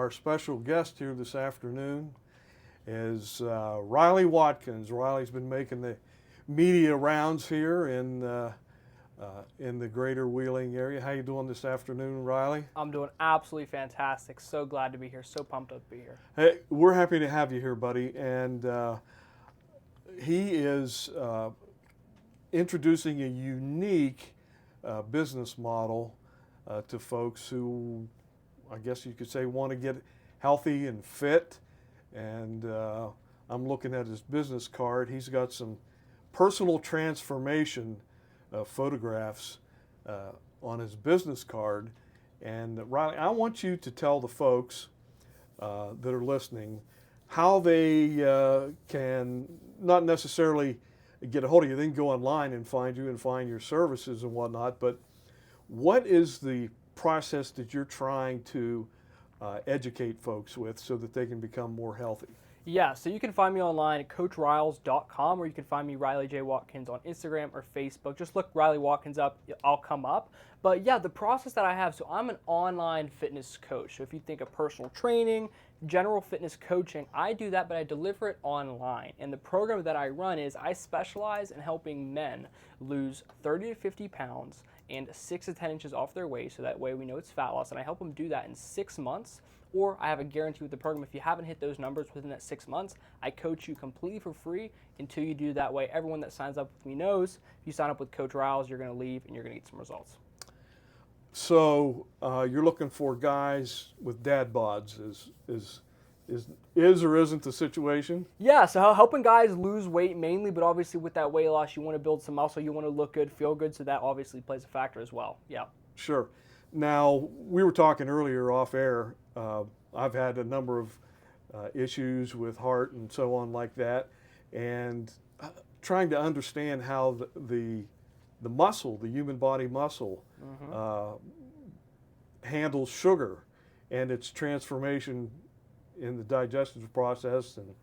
Our special guest here this afternoon is Riley Watkins. Riley's been making the media rounds here in the greater Wheeling area. How you doing this afternoon, Riley? I'm doing absolutely fantastic. So glad to be here. So pumped up to be here. Hey, we're happy to have you here, buddy. And he is introducing a unique business model to folks who, I guess you could say, want to get healthy and fit. And I'm looking at his business card. He's got some personal transformation photographs on his business card. And Riley, I want you to tell the folks that are listening how they can not necessarily get a hold of you. They can go online and find you and find your services and whatnot. But what is the process that you're trying to educate folks with so that they can become more healthy? Yeah, so you can find me online at coachriles.com, or you can find me Riley J. Watkins on Instagram or Facebook. Just look Riley Watkins up, I'll come up. But yeah, the process that I have, so I'm an online fitness coach. So if you think of personal training, general fitness coaching, I do that, but I deliver it online. And the program that I run is I specialize in helping men lose 30 to 50 pounds and 6 to 10 inches off their waist, so that way we know it's fat loss, and I help them do that in 6 months. Or I have a guarantee with the program, if you haven't hit those numbers within that 6 months, I coach you completely for free until you do that way. Everyone that signs up with me knows if you sign up with Coach Riles, you're going to leave and you're going to get some results. So you're looking for guys with dad bods is or isn't the situation? Yeah, so helping guys lose weight mainly, but obviously with that weight loss, you want to build some muscle, you want to look good, feel good, so that obviously plays a factor as well. Yeah. Sure. Now, we were talking earlier off air. I've had a number of issues with heart and so on like that, and trying to understand how the muscle, the human body muscle, handles sugar and its transformation in the digestive process and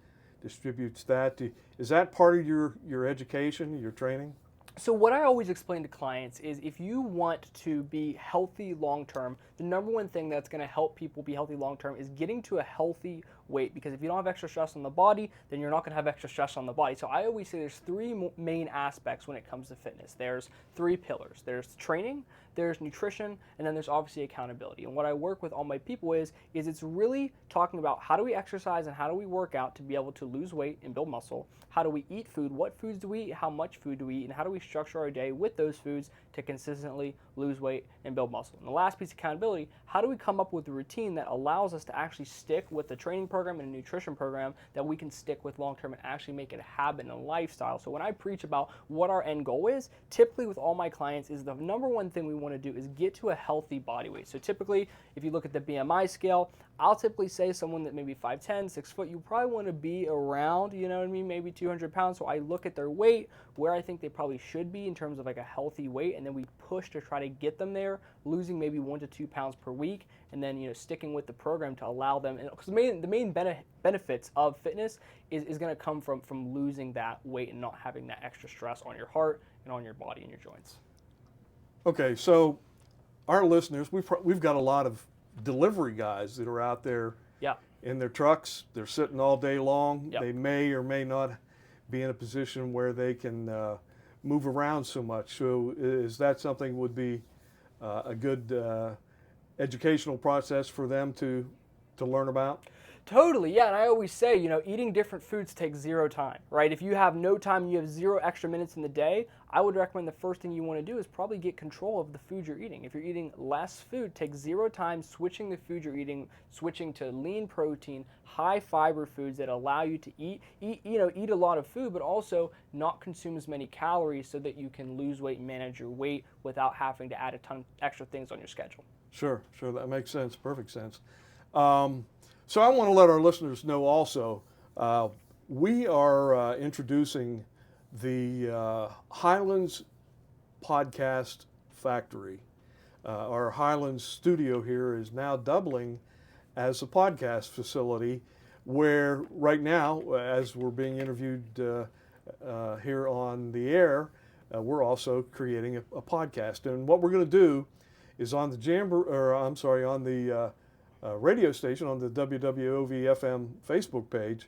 distributes that. Is that part of your education, your training? So what I always explain to clients is if you want to be healthy long-term, the number one thing that's going to help people be healthy long-term is getting to a healthy weight, because if you don't have extra stress on the body, then you're not going to have extra stress on the body. So I always say there's 3 main aspects when it comes to fitness. There's 3 pillars. There's training, there's nutrition, and then there's obviously accountability. And what I work with all my people is it's really talking about how do we exercise and how do we work out to be able to lose weight and build muscle? How do we eat food? What foods do we eat? How much food do we eat? And how do we structure our day with those foods to consistently lose weight and build muscle? And the last piece, accountability, how do we come up with a routine that allows us to actually stick with the training program and a nutrition program that we can stick with long term and actually make it a habit and a lifestyle? So when I preach about what our end goal is, typically with all my clients is the number one thing we want to do is get to a healthy body weight. So typically, if you look at the BMI scale, I'll typically say someone that maybe 5'10", 6 foot, you probably want to be around, you know what I mean, maybe 200 pounds. So I look at their weight, where I think they probably should be in terms of like a healthy weight, and then we push to try to get them there, losing maybe 1 to 2 pounds per week, and then sticking with the program to allow them. Because the main benefits of fitness is going to come from losing that weight and not having that extra stress on your heart and on your body and your joints. Okay, so our listeners, we've got a lot of delivery guys that are out there in their trucks. They're sitting all day long. They may or may not be in a position where they can move around so much. So is that something would be a good educational process for them to learn about? Totally, yeah, and I always say, eating different foods takes 0 time, right? If you have no time and you have 0 extra minutes in the day, I would recommend the first thing you want to do is probably get control of the food you're eating. If you're eating less food, take 0 time switching the food you're eating, switching to lean protein, high fiber foods that allow you to eat a lot of food, but also not consume as many calories so that you can lose weight and manage your weight without having to add a ton of extra things on your schedule. Sure, that makes sense, perfect sense. So I want to let our listeners know also, we are introducing the Highlands Podcast Factory. Our Highlands studio here is now doubling as a podcast facility, where right now, as we're being interviewed here on the air, we're also creating a podcast. And what we're going to do is on the radio station, on the WWOV FM Facebook page,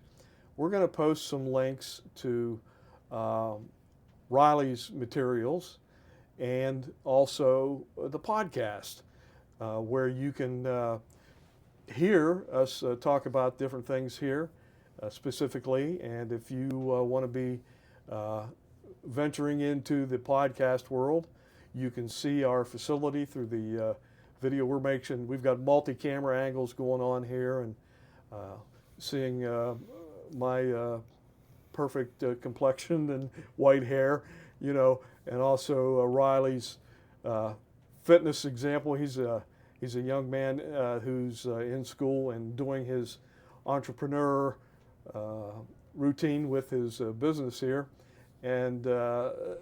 we're going to post some links to Riles' materials and also the podcast, where you can hear us talk about different things here specifically. And if you want to be venturing into the podcast world, you can see our facility through the video we're making. We've got multi-camera angles going on here, and seeing my perfect complexion and white hair, you know, and also Riley's fitness example. He's a young man who's in school and doing his entrepreneur routine with his business here. And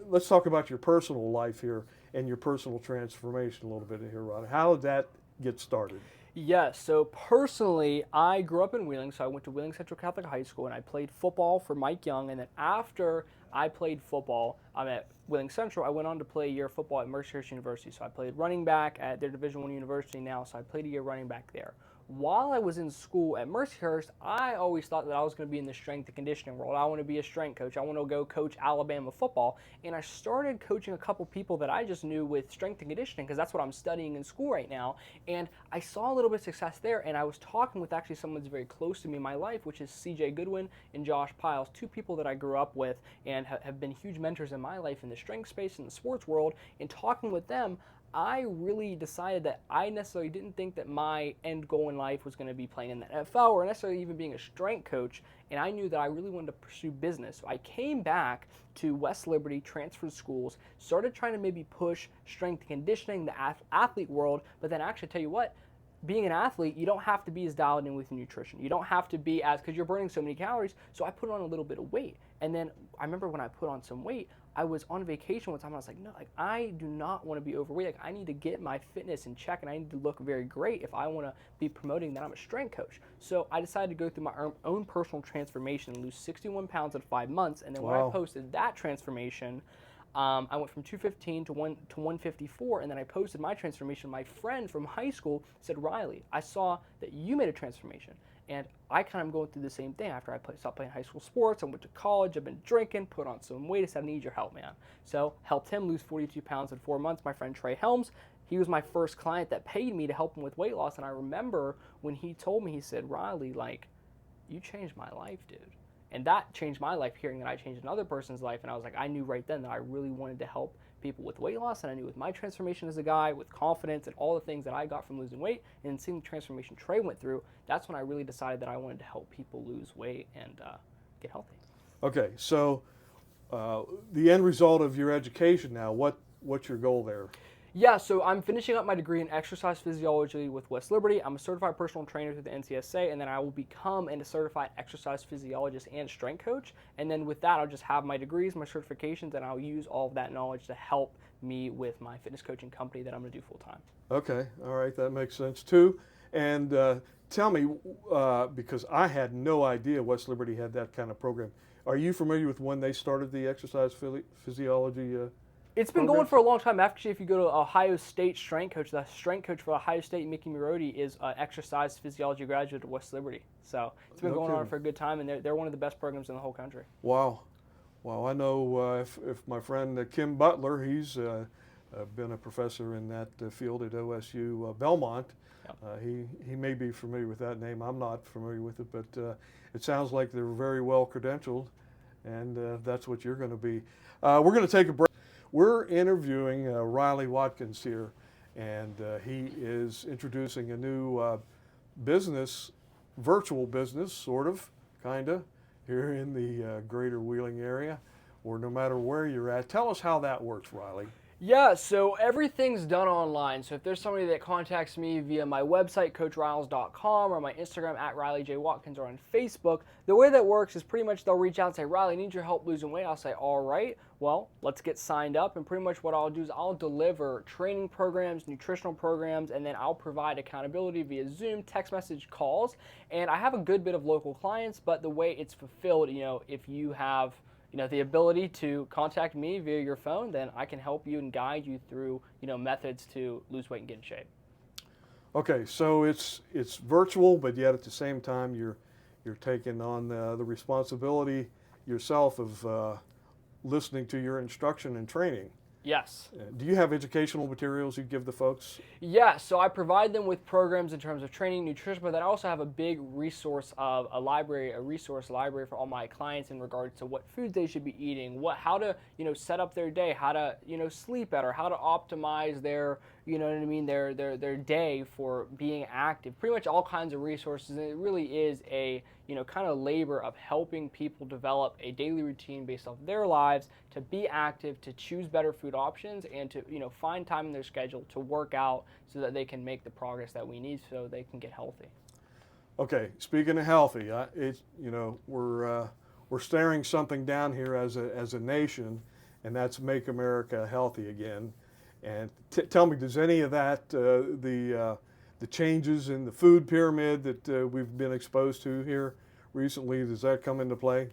let's talk about your personal life here and your personal transformation a little bit here, Riley. How did that get started? Yes, so personally, I grew up in Wheeling, so I went to Wheeling Central Catholic High School, and I played football for Mike Young, and then after I played football at Wheeling Central, I went on to play a year of football at Mercyhurst University, so I played running back at their Division I university now, so I played a year running back there. While I was in school at Mercyhurst, I always thought that I was going to be in the strength and conditioning world. I want to be a strength coach. I want to go coach Alabama football. And I started coaching a couple people that I just knew with strength and conditioning, because that's what I'm studying in school right now. And I saw a little bit of success there. And I was talking with actually someone that's very close to me in my life, which is CJ Goodwin and Josh Piles, two people that I grew up with and have been huge mentors in my life in the strength space and the sports world. And talking with them, I really decided that I necessarily didn't think that my end goal in life was going to be playing in the NFL or necessarily even being a strength coach, and I knew that I really wanted to pursue business. So I came back to West Liberty, transferred schools, started trying to maybe push strength and conditioning, the athlete world, but then actually tell you what, being an athlete, you don't have to be as dialed in with nutrition. You don't have to be as, because you're burning so many calories, so I put on a little bit of weight. And then I remember when I put on some weight, I was on vacation one time, and I was like, no, like, I do not want to be overweight. Like, I need to get my fitness in check, and I need to look very great if I want to be promoting that I'm a strength coach. So I decided to go through my own personal transformation and lose 61 pounds in 5 months. And then when I posted that transformation, I went from 215 to 154, and then I posted my transformation. My friend from high school said, Riley, I saw that you made a transformation. And I kind of going through the same thing. After I stopped playing high school sports, I went to college, I've been drinking, put on some weight. I said, I need your help, man. So helped him lose 42 pounds in 4 months. My friend Trey Helms, he was my first client that paid me to help him with weight loss. And I remember when he told me, he said, Riley, like, you changed my life, dude. And that changed my life, hearing that I changed another person's life. And I was like, I knew right then that I really wanted to help people with weight loss. And I knew with my transformation as a guy, with confidence and all the things that I got from losing weight and seeing the transformation Trey went through, that's when I really decided that I wanted to help people lose weight and get healthy. Okay, so the end result of your education now, what's your goal there? Yeah, so I'm finishing up my degree in exercise physiology with West Liberty. I'm a certified personal trainer through the NCSA, and then I will become a certified exercise physiologist and strength coach. And then with that, I'll just have my degrees, my certifications, and I'll use all of that knowledge to help me with my fitness coaching company that I'm going to do full time. Okay, all right, that makes sense too. And tell me, because I had no idea West Liberty had that kind of program. Are you familiar with when they started the exercise physiology It's been going for a long time. Actually, if you go to Ohio State strength coach, the strength coach for Ohio State, Mickey Marodi, is an exercise physiology graduate at West Liberty. So it's been going on for a good time, and they're one of the best programs in the whole country. Wow. Well, I know if my friend Kim Butler, he's been a professor in that field at OSU Belmont. Yep. He may be familiar with that name. I'm not familiar with it, but it sounds like they're very well credentialed, and that's what you're going to be. We're going to take a break. We're interviewing Riley Watkins here, and he is introducing a new business, virtual business, sort of, kind of, here in the greater Wheeling area, or no matter where you're at. Tell us how that works, Riley. Yeah, so everything's done online. So if there's somebody that contacts me via my website, coachriles.com, or my Instagram at RileyJWatkins, or on Facebook, the way that works is pretty much they'll reach out and say, Riley, I need your help losing weight. I'll say, all right, well, let's get signed up. And pretty much what I'll do is I'll deliver training programs, nutritional programs, and then I'll provide accountability via Zoom, text message, calls. And I have a good bit of local clients, but the way it's fulfilled, if you have the ability to contact me via your phone, then I can help you and guide you through, methods to lose weight and get in shape. Okay, so it's virtual, but yet at the same time you're taking on the responsibility yourself of listening to your instruction and training. Yes. Do you have educational materials you give the folks? Yeah, so I provide them with programs in terms of training, nutrition, but then I also have a big resource of a resource library for all my clients in regards to what foods they should be eating, how to, set up their day, how to, sleep better, how to optimize their, their day for being active. Pretty much all kinds of resources, and it really is a, kind of labor of helping people develop a daily routine based off their lives to be active, to choose better food options, and to, find time in their schedule to work out so that they can make the progress that we need so they can get healthy. Okay, speaking of healthy, we're staring something down here as a nation, and that's make America healthy again. And tell me, does any of that the changes in the food pyramid that we've been exposed to here recently, does that come into play?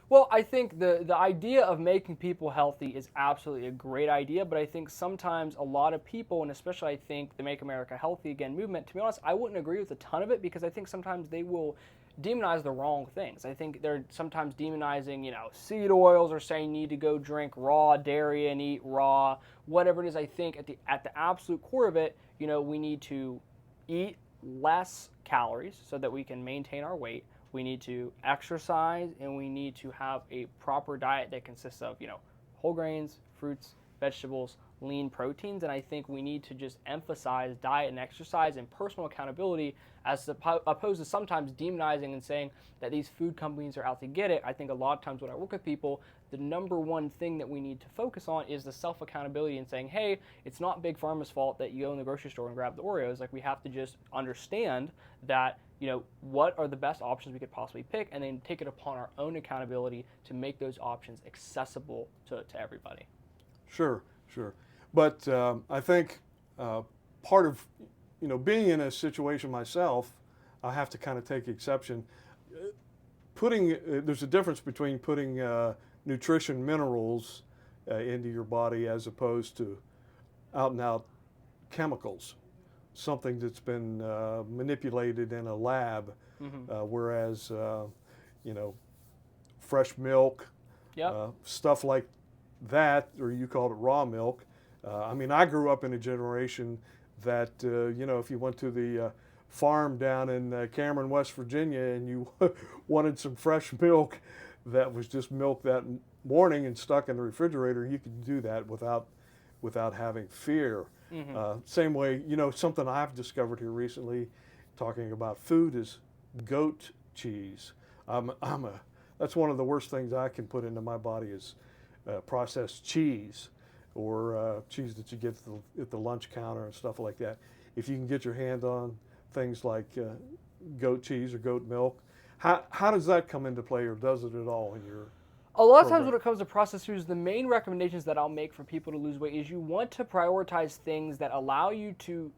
Well, I think the idea of making people healthy is absolutely a great idea, but I think sometimes a lot of people, and especially I think the Make America Healthy Again movement, to be honest, I wouldn't agree with a ton of it because I think sometimes they will demonize the wrong things. I think they're sometimes demonizing, seed oils, or saying you need to go drink raw dairy and eat raw, whatever it is. I think at the absolute core of it, we need to eat less calories so that we can maintain our weight. We need to exercise, and we need to have a proper diet that consists of, whole grains, fruits, vegetables, lean proteins. And I think we need to just emphasize diet and exercise and personal accountability as opposed to sometimes demonizing and saying that these food companies are out to get it. I think a lot of times when I work with people, the number one thing that we need to focus on is the self-accountability and saying, hey, it's not Big Pharma's fault that you go in the grocery store and grab the Oreos. Like, we have to just understand that, what are the best options we could possibly pick, and then take it upon our own accountability to make those options accessible to everybody. Sure. But I think part of, being in a situation myself, I have to kind of take exception. There's a difference between putting nutrition minerals into your body as opposed to out and out chemicals, something that's been manipulated in a lab, whereas fresh milk, Yep. stuff like that, or you called it raw milk. I grew up in a generation that if you went to the farm down in Cameron, West Virginia, and you wanted some fresh milk that was just milk that morning and stuck in the refrigerator, you could do that without having fear. Same way, something I've discovered here recently, talking about food, is goat cheese. That's one of the worst things I can put into my body is processed cheese, or cheese that you get at the lunch counter and stuff like that. If you can get your hand on things like goat cheese or goat milk, how does that come into play, or does it at all in your A lot of program? times when it comes to processed foods, the main recommendations that I'll make for people to lose weight is you want to prioritize things that allow you to,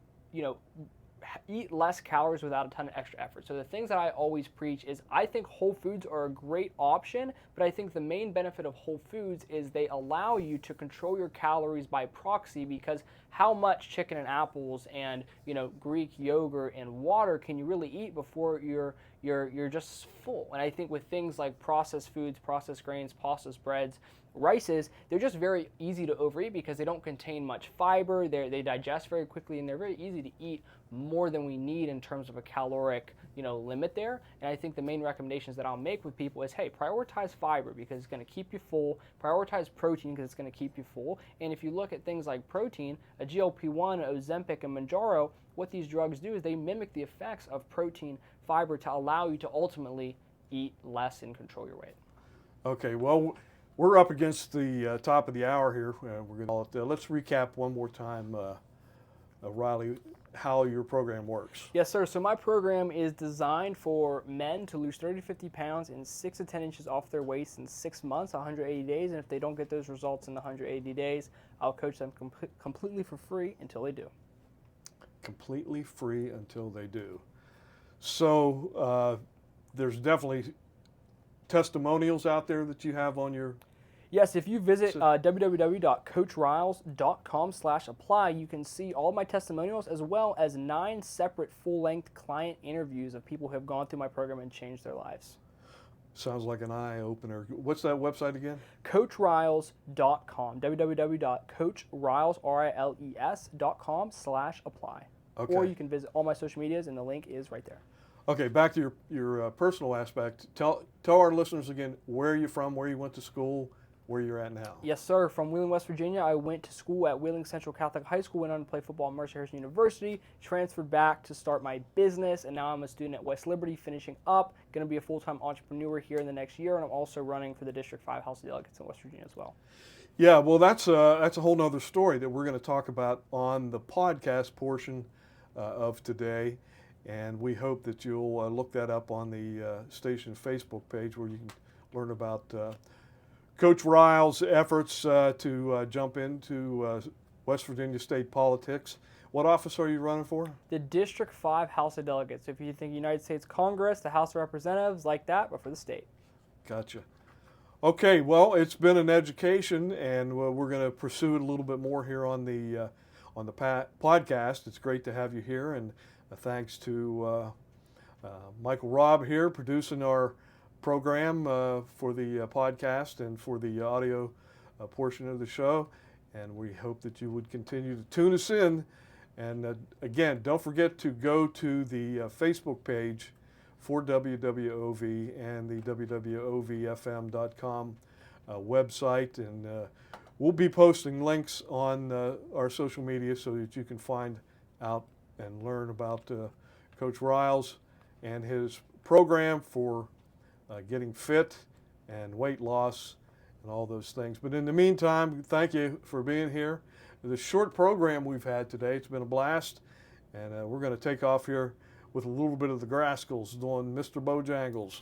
eat less calories without a ton of extra effort. So the things that I always preach is I think whole foods are a great option, but I think the main benefit of whole foods is they allow you to control your calories by proxy, because how much chicken and apples and, Greek yogurt and water can you really eat before you're just full? And I think with things like processed foods, processed grains, processed breads, rices, they're just very easy to overeat because they don't contain much fiber. They digest very quickly, and they're very easy to eat more than we need in terms of a caloric limit there. And I think the main recommendations that I'll make with people is, hey, prioritize fiber because it's going to keep you full. Prioritize protein because it's going to keep you full. And if you look at things like protein, a GLP-1, Ozempic, and Mounjaro, what these drugs do is they mimic the effects of protein fiber to allow you to ultimately eat less and control your weight. Okay, well, we're up against the top of the hour here. Let's recap one more time, Riley, how your program works. Yes, sir. So my program is designed for men to lose 30 to 50 pounds and 6 to 10 inches off their waist in 6 months, 180 days. And if they don't get those results in the 180 days, I'll coach them completely for free until they do. Completely free until they do. So there's definitely testimonials out there that you have on your Yes, if you visit www.coachriles.com/apply, you can see all of my testimonials as well as 9 separate full-length client interviews of people who have gone through my program and changed their lives. Sounds like an eye opener. What's that website again? CoachRiles.com, www.coachriles.com/apply. Okay. Or you can visit all my social medias, and the link is right there. Okay, back to your personal aspect. Tell our listeners again where you're from, where you went to school, where you're at now. Yes, sir. From Wheeling, West Virginia, I went to school at Wheeling Central Catholic High School, went on to play football at Mercer Harrison University, transferred back to start my business, and now I'm a student at West Liberty, finishing up. Going to be a full-time entrepreneur here in the next year, and I'm also running for the District 5 House of Delegates in West Virginia as well. Yeah, well, that's a whole nother story that we're going to talk about on the podcast portion of today, and we hope that you'll look that up on the station Facebook page where you can learn about Coach Riles' efforts to jump into West Virginia state politics. What office are you running for? The District 5 House of Delegates. If you think United States Congress, the House of Representatives, like that, but for the state. Gotcha. Okay, well, it's been an education, and we're going to pursue it a little bit more here on the podcast. It's great to have you here, and thanks to Michael Robb here producing our program for the podcast and for the audio portion of the show. And we hope that you would continue to tune us in. And again, don't forget to go to the Facebook page for WWOV and the WWOVFM.com website. And we'll be posting links on our social media so that you can find out and learn about Coach Riles and his program for getting fit and weight loss and all those things. But in the meantime, thank you for being here. The short program we've had today, it's been a blast, and we're going to take off here with a little bit of the Grascals doing Mr. Bojangles.